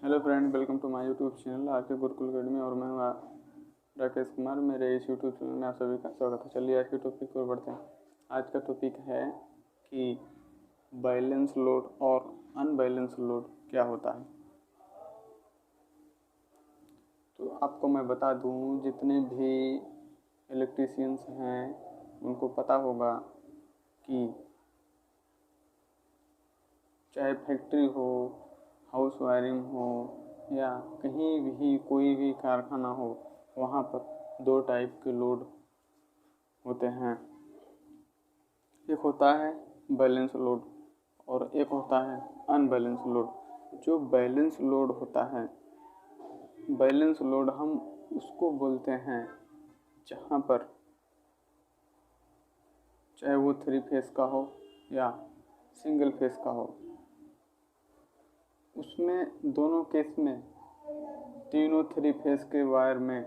Hello friend, welcome to my YouTube channel R K Gurukul academy. और मैं हूँ राकेश कुमार। मेरे इस यूट्यूब चैनल में आप सभी का स्वागत है। चलिए आज के टॉपिक पर बढ़ते हैं। आज का टॉपिक है कि बैलेंस लोड और अनबैलेंस लोड क्या होता है। तो आपको मैं बता दूं, जितने भी इलेक्ट्रीशियंस हैं उनको पता होगा कि चाहे फैक्ट्री हो, हाउस वायरिंग हो या कहीं भी कोई भी कारखाना हो, वहाँ पर दो टाइप के लोड होते हैं। एक होता है बैलेंस लोड और एक होता है अनबैलेंस लोड। जो बैलेंस लोड होता है, बैलेंस लोड हम उसको बोलते हैं जहाँ पर चाहे वो 3 फेस का हो या सिंगल फेस का हो, उसमें दोनों केस में तीनों 3 फेस के वायर में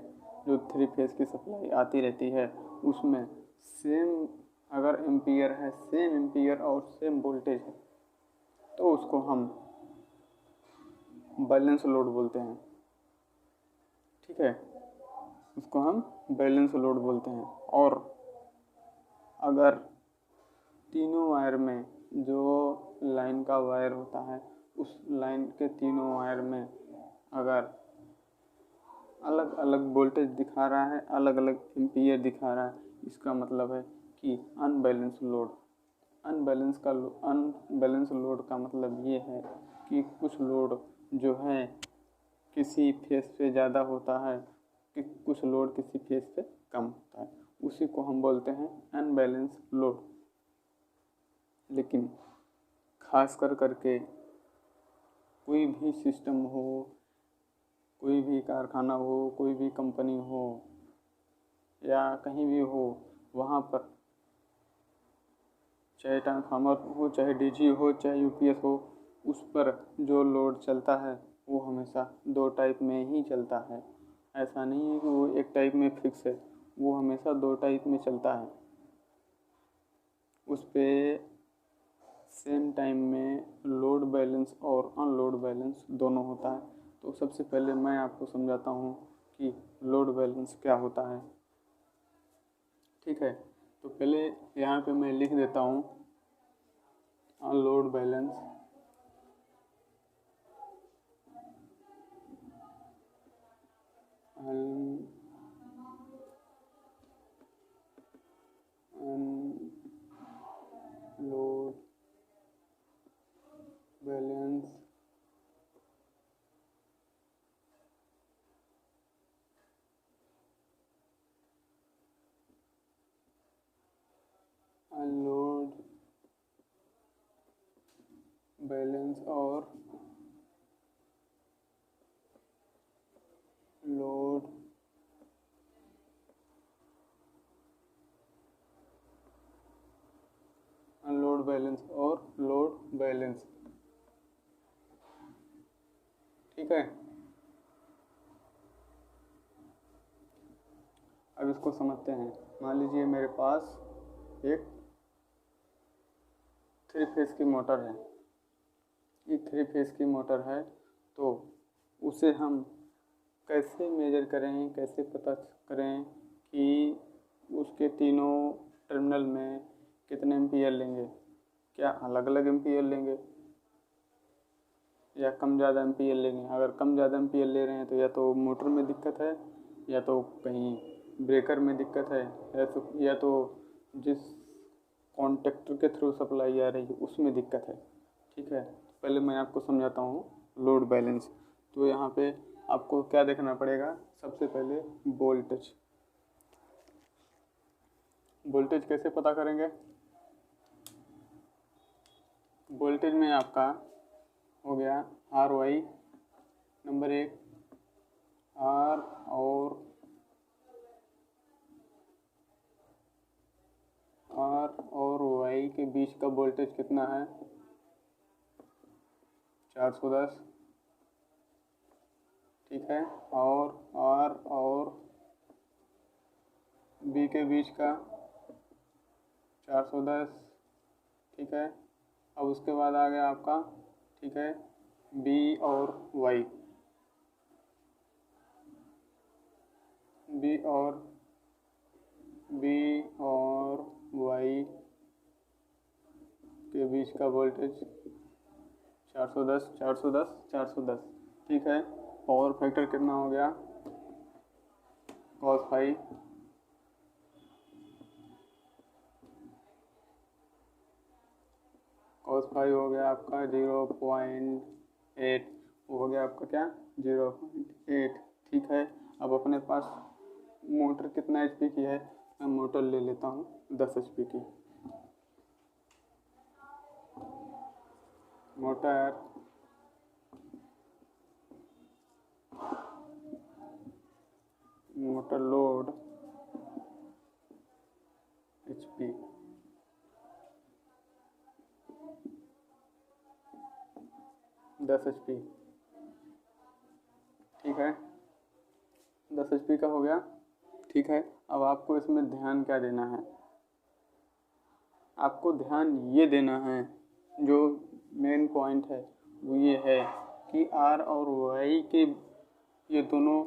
जो 3 फेस की सप्लाई आती रहती है, उसमें सेम अगर एम्पियर है, सेम एम्पियर और सेम वोल्टेज है, तो उसको हम बैलेंस लोड बोलते हैं। ठीक है, उसको हम बैलेंस लोड बोलते हैं। और अगर तीनों वायर में जो लाइन का वायर होता है, उस लाइन के तीनों वायर में अगर अलग अलग वोल्टेज दिखा रहा है, अलग अलग एम्पियर दिखा रहा है, इसका मतलब है कि अनबैलेंस लोड। अनबैलेंस लोड का मतलब ये है कि कुछ लोड जो है किसी फेस पे ज़्यादा होता है, कि कुछ लोड किसी फेस पे कम होता है, उसी को हम बोलते हैं अनबैलेंस लोड। लेकिन खास कर करके कोई भी सिस्टम हो, कोई भी कारखाना हो, कोई भी कंपनी हो या कहीं भी हो, वहाँ पर चाहे ट्रांसफार्मर हो, चाहे डीजी हो, चाहे यूपीएस हो, उस पर जो लोड चलता है वो हमेशा दो टाइप में ही चलता है। ऐसा नहीं है कि वो एक टाइप में फिक्स है, वो हमेशा दो टाइप में चलता है। उस पर सेम टाइम में लोड बैलेंस और अनलोड बैलेंस दोनों होता है। तो सबसे पहले मैं आपको समझाता हूँ कि लोड बैलेंस क्या होता है। ठीक है, तो पहले यहाँ पे मैं लिख देता हूँ unload balance. Unload balance unload balance और लोड अनलोड बैलेंस और लोड बैलेंस। ठीक है, अब इसको समझते हैं। मान लीजिए मेरे पास एक 3 फेस की मोटर है। ये 3 फेस की मोटर है, तो उसे हम कैसे मेजर करें, कैसे पता करें कि उसके तीनों टर्मिनल में कितने एम्पियर लेंगे? क्या अलग अलग एम्पियर लेंगे या कम ज़्यादा एम्पियर लेंगे? अगर कम ज़्यादा एम्पियर ले रहे हैं तो या तो मोटर में दिक्कत है, या तो कहीं ब्रेकर में दिक्कत है, या तो जिस कॉन्टेक्टर के थ्रू सप्लाई आ रही है उसमें दिक्कत है। ठीक है, पहले मैं आपको समझाता हूँ लोड बैलेंस। तो यहाँ पे आपको क्या देखना पड़ेगा? सबसे पहले वोल्टेज। वोल्टेज कैसे पता करेंगे? वोल्टेज में आपका हो गया आर वाई नंबर 1। आर और वाई के बीच का वोल्टेज कितना है? 410। ठीक है, और आर और बी के बीच का 410। ठीक है, अब उसके बाद आ गया आपका, ठीक है, बी और वाई। बी और वाई के बीच का वोल्टेज 410। ठीक है। पावर फैक्टर कितना हो गया, cos फाई हो गया आपका 0.8, वो हो गया आपका क्या 0.8। ठीक है। अब अपने पास मोटर कितना HP की है, मैं मोटर ले लेता हूँ 10 HP की। Motor load HP 10 HP। ठीक है, 10 HP का हो गया। ठीक है। अब आपको इसमें ध्यान क्या देना है, आपको ध्यान ये देना है, जो मेन पॉइंट है वो ये है कि R और Y के ये दोनों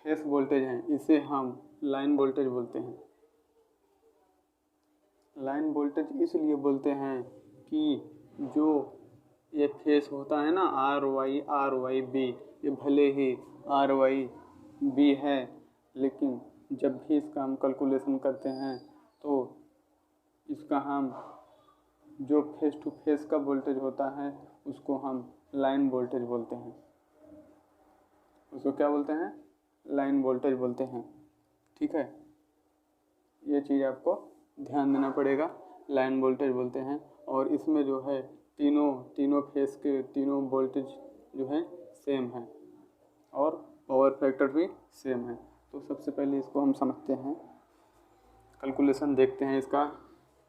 फेस वोल्टेज हैं, इसे हम लाइन वोल्टेज बोलते हैं। लाइन वोल्टेज इसलिए बोलते हैं कि जो ये फेस होता है ना आर वाई बी, ये भले ही आर वाई बी है, लेकिन जब भी इसका हम कैलकुलेशन करते हैं तो इसका हम जो फेस टू फेस का वोल्टेज होता है उसको हम लाइन वोल्टेज बोलते हैं। उसको क्या बोलते हैं, लाइन वोल्टेज बोलते हैं। ठीक है, ये चीज़ आपको ध्यान देना पड़ेगा, लाइन वोल्टेज बोलते हैं। और इसमें जो है तीनों फेस के तीनों वोल्टेज जो है सेम है और पावर फैक्टर भी सेम है। तो सबसे पहले इसको हम समझते हैं, कैलकुलेशन देखते हैं, इसका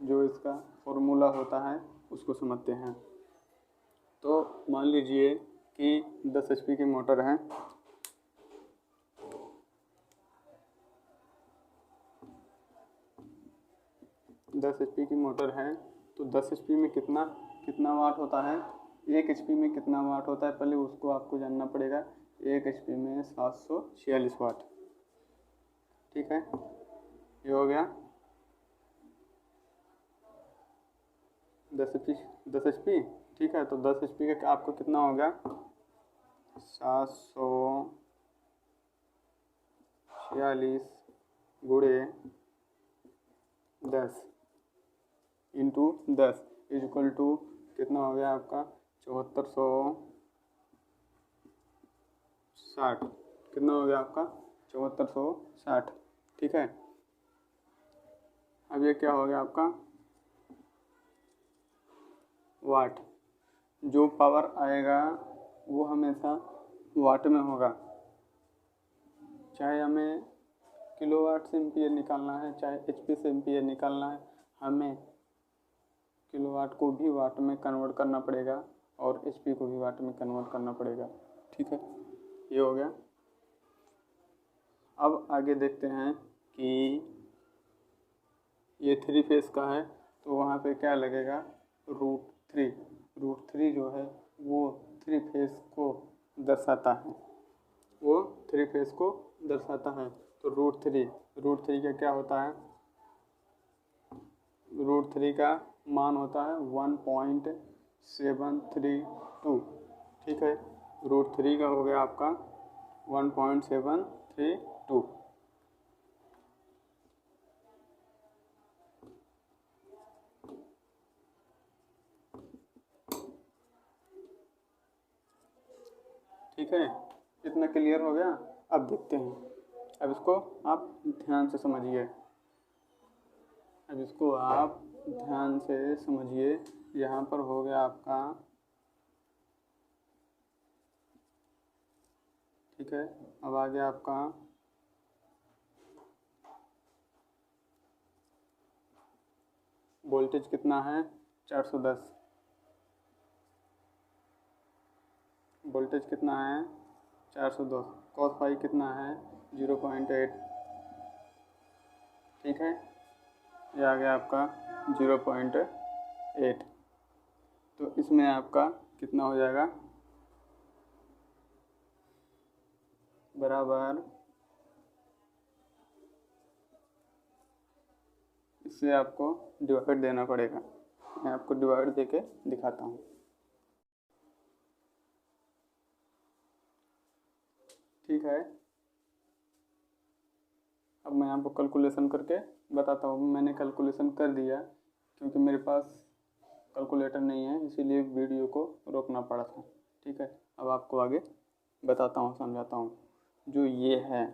जो इसका फॉर्मूला होता है उसको समझते हैं। तो मान लीजिए कि 10 HP की मोटर है, तो 10 HP में कितना वाट होता है, 1 HP में कितना वाट होता है, पहले उसको आपको जानना पड़ेगा। 1 HP में 746 वाट। ठीक है, ये हो गया 10 HP। ठीक है, तो 10 HP का आपको कितना हो गया, 746 गुणे 10 इंटू 10 इक्वल टू कितना हो गया आपका 7460। कितना हो गया आपका 7460। ठीक है, अब ये क्या हो गया आपका वाट। जो पावर आएगा वो हमेशा वाट में होगा, चाहे हमें किलोवाट से एम्पियर निकालना है चाहे HP से एम्पियर निकालना है, हमें किलोवाट को भी वाट में कन्वर्ट करना पड़ेगा और HP को भी वाट में कन्वर्ट करना पड़ेगा। ठीक है, ये हो गया। अब आगे देखते हैं कि ये 3 फेस का है, तो वहाँ पे क्या लगेगा, √3 जो है वो 3 फेस को दर्शाता है, तो √3 का क्या होता है, √3 का मान होता है 1.732। ठीक है, √3 का हो गया आपका 1.732। ठीक है, इतना क्लियर हो गया। अब देखते हैं, अब इसको आप ध्यान से समझिए। यहाँ पर हो गया आपका, ठीक है, अब आ गया आपका वोल्टेज कितना है 410, वोल्टेज कितना है 410, cos फाई कितना है 0.8। ठीक है, ये आ गया आपका 0.8। तो इसमें आपका कितना हो जाएगा, बराबर इससे आपको डिवाइड देना पड़ेगा। मैं आपको डिवाइड देके दिखाता हूँ। ठीक है, अब मैं आपको कैलकुलेशन करके बताता हूँ। मैंने कैलकुलेशन कर दिया, क्योंकि मेरे पास कैलकुलेटर नहीं है, इसीलिए वीडियो को रोकना पड़ा था। ठीक है, अब आपको आगे बताता हूँ, समझाता हूँ। जो ये है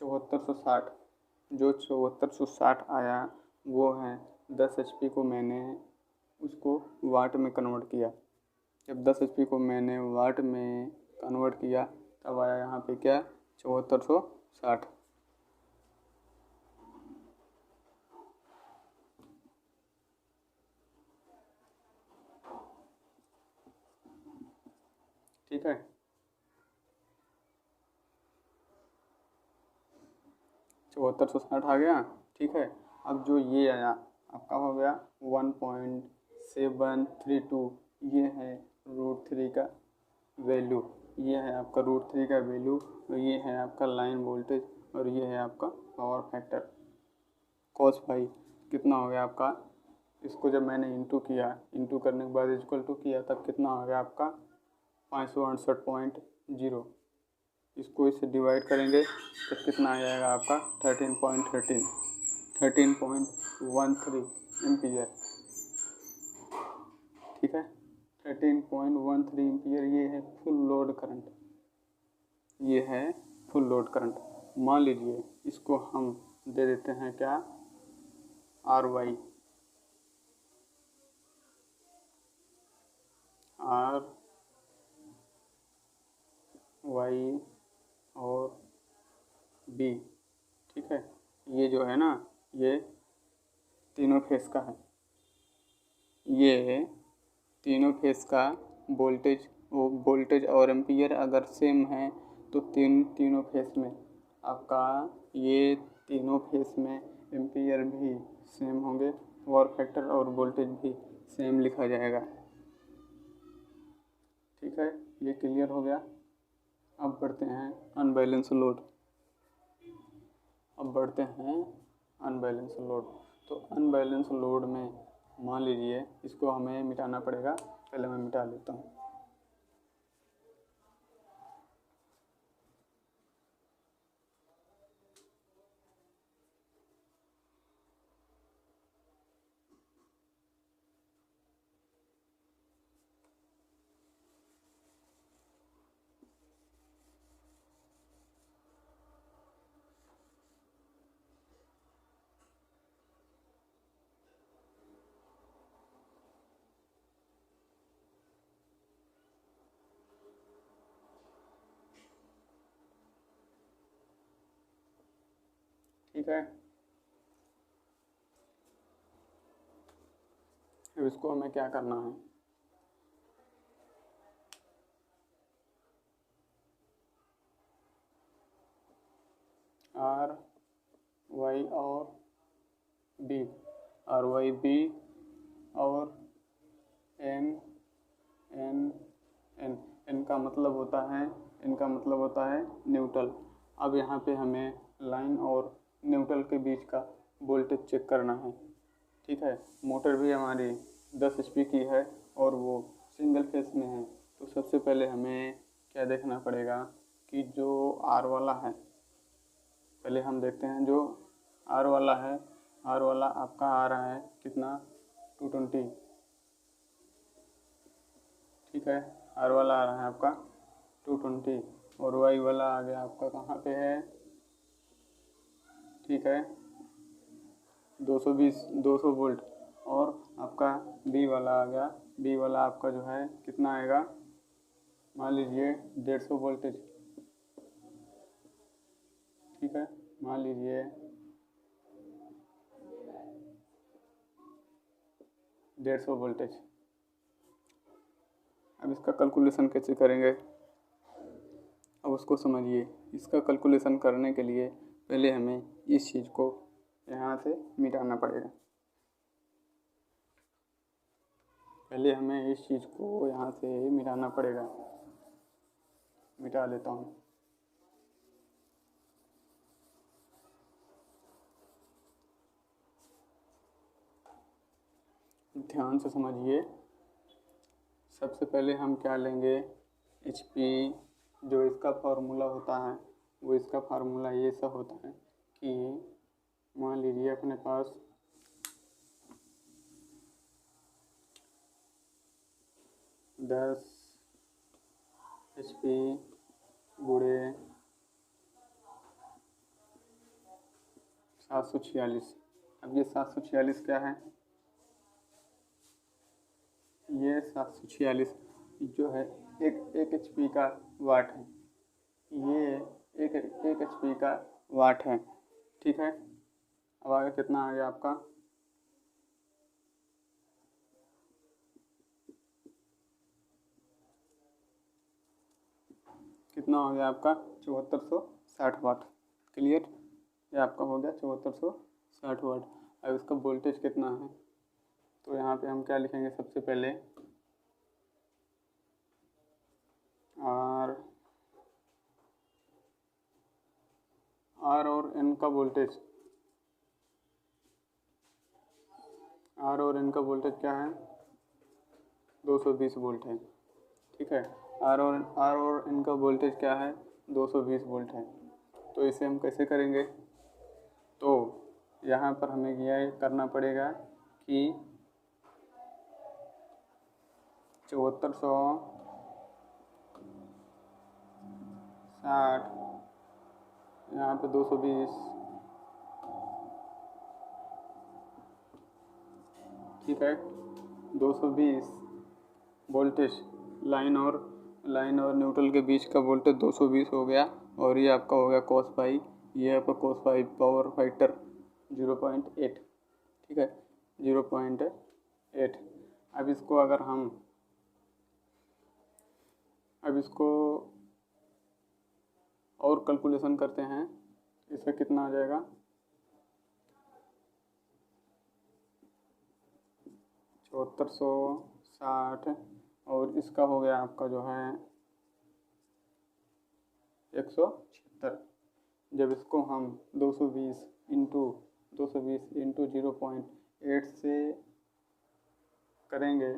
7460, जो 7460 आया वो है 10 HP को मैंने उसको वाट में कन्वर्ट किया। जब 10 HP को मैंने वाट में कन्वर्ट किया तब आया यहाँ पे क्या, 7460। ठीक है, 7460 आ गया। ठीक है, अब जो ये आया आपका हो गया 1.732, ये है √3 का वैल्यू, ये है आपका √3 का वैल्यू, तो ये है आपका लाइन वोल्टेज और ये है आपका पावर फैक्टर cos फाई। कितना हो गया आपका, इसको जब मैंने इंटू किया, इंटू करने के बाद इक्वल टू किया, तब कितना हो गया आपका 568.0। इसको इससे डिवाइड करेंगे तो कितना आ जाएगा आपका 13.13 एम्पियर। ठीक है, 13.13 एम्पियर, ये है फुल लोड करंट, ये है फुल लोड करंट। मान लीजिए इसको हम दे देते हैं क्या, RY, RY और B। ठीक है, ये जो है ना, ये तीनों फेस का है, ये तीनों फेस का वोल्टेज और एम्पियर अगर सेम है तो तीनों फेस में आपका, ये तीनों फेस में एम्पियर भी सेम होंगे, पावर फैक्टर और वोल्टेज भी सेम लिखा जाएगा। ठीक है, ये क्लियर हो गया। अब बढ़ते हैं अनबैलेंस लोड। तो अनबैलेंस लोड में मान लीजिए इसको हमें मिटाना पड़ेगा, पहले मैं मिटा लेता हूँ। ठीक है, अब इसको हमें क्या करना है, RY और B, RYB और N का मतलब होता है न्यूट्रल। अब यहाँ पे हमें लाइन और न्यूट्रल के बीच का वोल्टेज चेक करना है। ठीक है, मोटर भी हमारी 10 HP की है और वो सिंगल फेस में है, तो सबसे पहले हमें क्या देखना पड़ेगा कि जो R वाला है, पहले हम देखते हैं जो R वाला है, R वाला आपका आ रहा है कितना, 220। ठीक है, R वाला आ रहा है आपका 220 और Y वाला आ गया आपका कहाँ पे है, ठीक है 200 वोल्ट, और आपका B वाला आ गया, B वाला आपका जो है कितना आएगा, मान लीजिए 150 वोल्टेज। ठीक है, मान लीजिए 150 वोल्टेज। अब इसका कैलकुलेशन कैसे करेंगे, अब उसको समझिए। इसका कैलकुलेशन करने के लिए पहले हमें इस चीज़ को यहाँ से मिटाना पड़ेगा। मिटा लेता हूँ। ध्यान से समझिए। सबसे पहले हम क्या लेंगे, HP। जो इसका फार्मूला होता है वो इसका फार्मूला ये सब होता है कि मान लीजिए अपने पास 10 HP गुणे 746। अब ये 746 क्या है, ये 746 जो है एक HP का वाट है, ये एक HP का वाट है। ठीक है, अब आगे कितना आ गया आपका, कितना हो गया आपका 7460 वाट। क्लियर, ये आपका हो गया 7460 वाट। अब इसका वोल्टेज कितना है, तो यहाँ पे हम क्या लिखेंगे, सबसे पहले आर और एन का वोल्टेज, आर और एन का वोल्टेज क्या है, 220 वोल्ट है। ठीक है, आर और एन का वोल्टेज क्या है, 220 वोल्ट है। तो इसे हम कैसे करेंगे, तो यहाँ पर हमें यह करना पड़ेगा कि 7460 यहाँ पे 220, ठीक है, 220 वोल्टेज लाइन और न्यूट्रल के बीच का वोल्टेज 220 हो गया। और ये आपका हो गया cos पाई, ये आपका cos पाई पावर फैक्टर 0.8। ठीक है, 0.8। अब इसको अगर हम और कैलकुलेशन करते हैं, इसका कितना आ जाएगा, 7460 और इसका हो गया आपका जो है 176। जब इसको हम 220 इंटू 0.8 से करेंगे,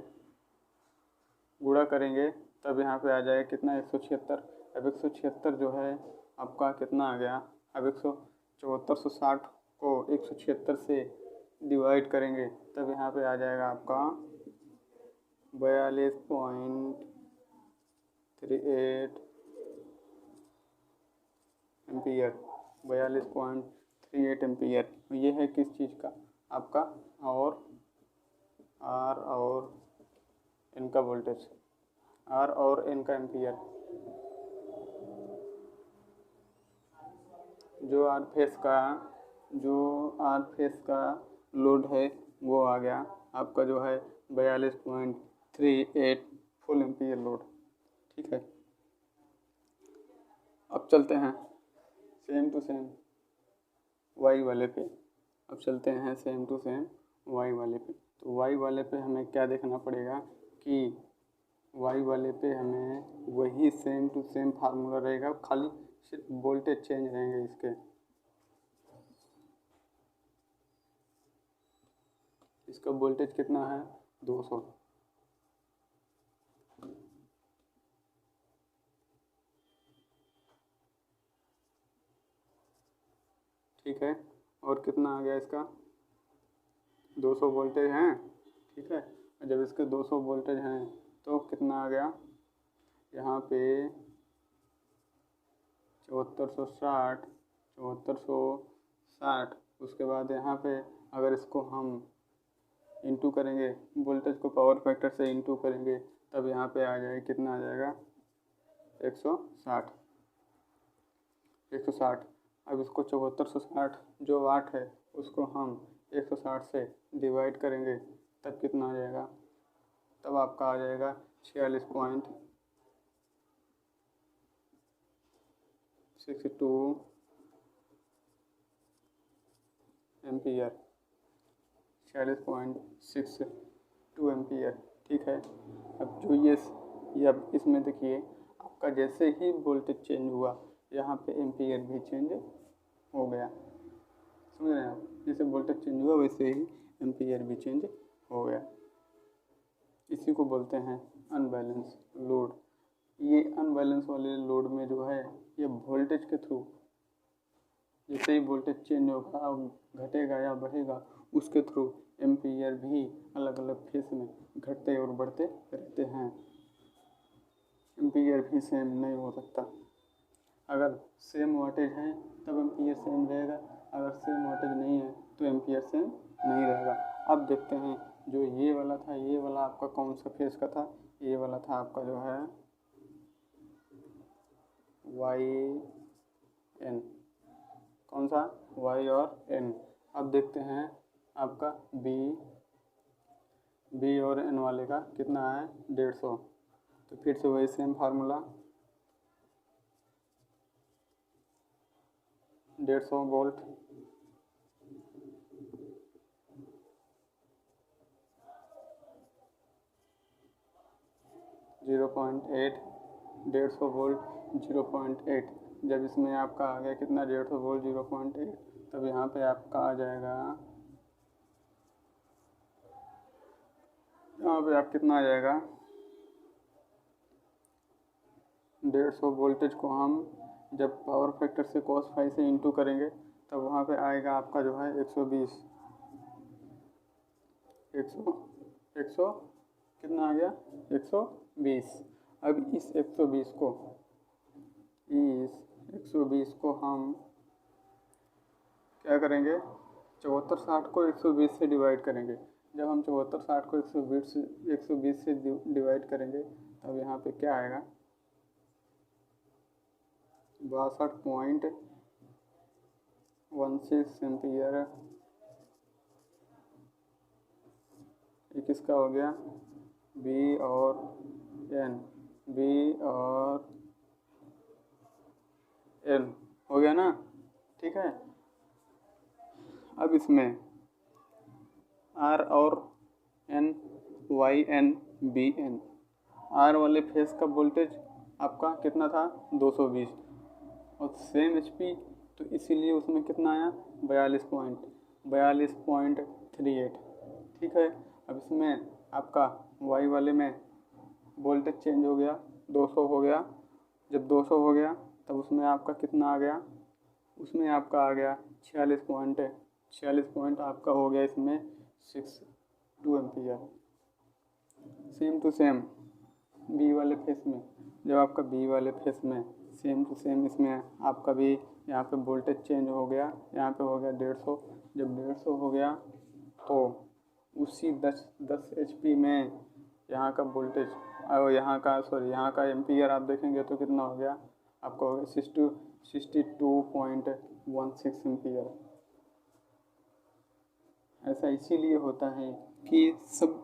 गुणा करेंगे, तब यहाँ पे आ जाएगा कितना, 176। अब 176 जो है आपका कितना आ गया, अब 7460 को 176 से डिवाइड करेंगे, तब यहाँ पे आ जाएगा आपका 42.38 एम्पियर, 42.38 एम्पियर। ये है किस चीज़ का, आपका और आर और एन का वोल्टेज, आर और एन का एम्पियर। जो आर फेस का लोड है वो आ गया आपका जो है 42.38 फुल एम्पियर लोड। ठीक है, अब चलते हैं सेम टू सेम वाई वाले पे। अब चलते हैं सेम टू सेम वाई वाले पे। तो वाई वाले पे हमें क्या देखना पड़ेगा कि वाई वाले पे हमें वही सेम टू सेम फार्मूला रहेगा, खाली सिर्फ वोल्टेज चेंज रहेंगे इसके। इसका वोल्टेज कितना है, 200। ठीक है, और कितना आ गया इसका, 200 वोल्टेज हैं। ठीक है, जब इसके 200 वोल्टेज हैं तो कितना आ गया, यहाँ पे 7460, उसके बाद यहाँ पे अगर इसको हम इंटू करेंगे, वोल्टेज को पावर फैक्टर से इंटू करेंगे, तब यहाँ पे आ जाएगा कितना आ जाएगा, 160। अब इसको 7460 जो वाट है उसको हम 160 से डिवाइड करेंगे, तब कितना आ जाएगा, तब आपका आ जाएगा 46.62 एम्पियर, 46.62 एम्पियर। ठीक है, अब जो ये अब इसमें देखिए आपका जैसे ही वोल्टेज चेंज हुआ यहाँ पे एम्पियर भी चेंज हो गया। समझ रहे हैं आप, जैसे वोल्टेज चेंज हुआ वैसे ही एम्पियर भी चेंज हो गया। इसी को बोलते हैं अनबैलेंस लोड। ये अनबैलेंस वाले लोड में जो है ये वोल्टेज के थ्रू, जैसे ही वोल्टेज चेंज होगा, घटेगा या बढ़ेगा, उसके थ्रू एम्पीयर भी अलग अलग फेस में घटते और बढ़ते रहते हैं। एम्पीयर भी सेम नहीं हो सकता। अगर सेम वाटेज है तब एम्पीयर सेम रहेगा, अगर सेम वाटेज नहीं है तो एम्पीयर सेम नहीं रहेगा। अब देखते हैं जो ये वाला था, ये वाला आपका कौन सा फेस का था? ये वाला था आपका जो है वाई एन। कौन सा? वाई और एन। अब देखते हैं आपका बी और एन वाले का कितना है? 150। तो फिर से वही सेम फार्मूला, 150 वोल्ट 0.8, 150 वोल्ट 0.8। जब इसमें आपका आ गया कितना? 150 वोल्ट 0.8, तब यहाँ पे आपका आ जाएगा, यहाँ पे आप कितना आ जाएगा? 150 वोल्टेज को हम जब पावर फैक्टर से cos फाई से इंटू करेंगे तब वहाँ पे आएगा आपका जो है 120। 100 कितना आ गया? 120। अब इस 120 को हम क्या करेंगे? 7460 को 120 से डिवाइड करेंगे। जब हम 7460 को 120 से डिवाइड करेंगे तब यहाँ पे क्या आएगा? 62.16 एम्पीयर। ये किसका हो गया? बी और एन हो गया ना? ठीक है। अब इसमें आर और N, Y N, B N. R वाले फेस का वोल्टेज आपका कितना था? 220 और सेम एचपी, तो इसीलिए उसमें कितना आया? 42.38। ठीक है। अब इसमें आपका वाई वाले में वोल्टेज चेंज हो गया, 200 हो गया। जब 200 हो गया तब उसमें आपका कितना आ गया? उसमें आपका आ गया 46 पॉइंट आपका हो गया इसमें 62 ampere. Same to same B वाले फेस में, जब आपका बी वाले फेस में सेम टू सेम इसमें आपका भी यहाँ पे वोल्टेज चेंज हो गया, यहाँ पे हो गया 150। जब 150 हो गया तो उसी 10 एचपी में यहाँ का वोल्टेज और यहाँ का एम्पीयर आप देखेंगे तो कितना हो गया? आपका हो गया 62.16 एम्पीयर। ऐसा इसीलिए होता है कि सब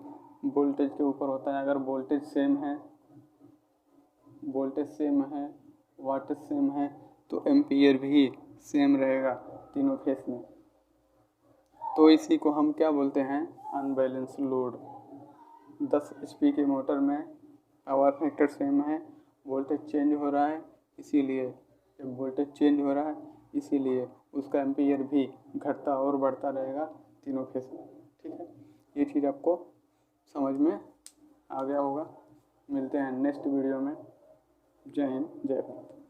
वोल्टेज के ऊपर होता है। अगर वोल्टेज सेम है, वाटेज सेम है तो एम्पीयर भी सेम रहेगा तीनों फेस में। तो इसी को हम क्या बोलते हैं? Unbalance load. 10 एचपी के मोटर में पावर फैक्टर सेम है, वोल्टेज चेंज हो रहा है, इसीलिए जब वोल्टेज चेंज हो रहा है इसीलिए उसका एम्पीयर भी घटता और बढ़ता रहेगा तीनों फेस में। ठीक है। ये चीज़ आपको समझ में आ गया होगा। मिलते हैं नेक्स्ट वीडियो में। जय हिंद, जय भारत।